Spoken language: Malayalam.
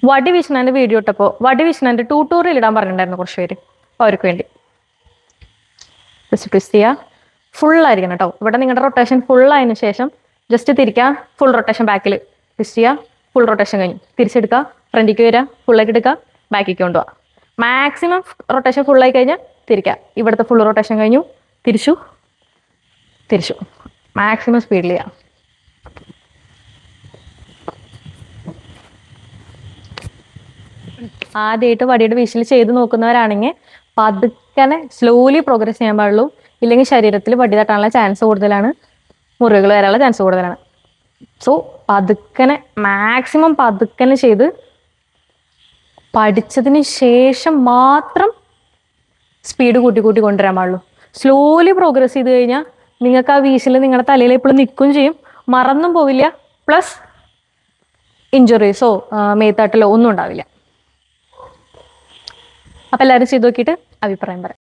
വടി വീശുന്നതിന്റെ വീഡിയോ ഇട്ടപ്പോൾ വടി വീശുന്നതിന്റെ ട്യൂട്ടോറിയൽ ഇടാൻ പറഞ്ഞിട്ടുണ്ടായിരുന്നു കുറച്ച് പേര്. അവർക്ക് വേണ്ടി ജസ്റ്റ് ട്വിസ്റ്റ് ചെയ്യുക. ഫുള്ളായിരിക്കണം കേട്ടോ. ഇവിടെ നിങ്ങളുടെ റൊട്ടേഷൻ ഫുള്ളായതിനു ശേഷം ജസ്റ്റ് തിരിക്കുക. ഫുൾ റൊട്ടേഷൻ ബാക്കിൽ ട്വിസ്റ്റ് ചെയ്യുക. ഫുൾ റൊട്ടേഷൻ കഴിഞ്ഞു തിരിച്ചെടുക്കുക. ഫ്രണ്ടിലേക്ക് വരിക. ഫുള്ളായിട്ട് എടുക്കുക. ബാക്കിലേക്ക് കൊണ്ടുപോകുക. മാക്സിമം റൊട്ടേഷൻ ഫുള്ളായി കഴിഞ്ഞാൽ തിരിക്കുക. ഇവിടുത്തെ ഫുൾ റൊട്ടേഷൻ കഴിഞ്ഞു. തിരിച്ചു. മാക്സിമം സ്പീഡിൽ ചെയ്യുക. ആദ്യമായിട്ട് വടിയുടെ വീശിൽ ചെയ്ത് നോക്കുന്നവരാണെങ്കിൽ പതുക്കനെ സ്ലോലി പ്രോഗ്രസ് ചെയ്യാൻ പാടുള്ളൂ. ഇല്ലെങ്കിൽ ശരീരത്തിൽ വടി തട്ടാനുള്ള ചാൻസ് കൂടുതലാണ്, മുറിവുകൾ വരാനുള്ള ചാൻസ് കൂടുതലാണ്. സോ പതുക്കനെ മാക്സിമം പതുക്കനെ ചെയ്ത് പഠിച്ചതിന് ശേഷം മാത്രം സ്പീഡ് കൂട്ടി കൊണ്ടുവരാൻ പാടുള്ളൂ. സ്ലോലി പ്രോഗ്രസ് ചെയ്ത് കഴിഞ്ഞാൽ നിങ്ങൾക്ക് ആ വീശിൽ നിങ്ങളുടെ തലയിൽ എപ്പോഴും നിൽക്കുകയും ചെയ്യും, മറന്നും പോവില്ല. പ്ലസ് ഇഞ്ചുറീസോ മേത്തട്ടലോ ഒന്നും ഉണ്ടാവില്ല. അപ്പം എല്ലാവരും ചെയ്ത് നോക്കിയിട്ട് അഭിപ്രായം പറയാം.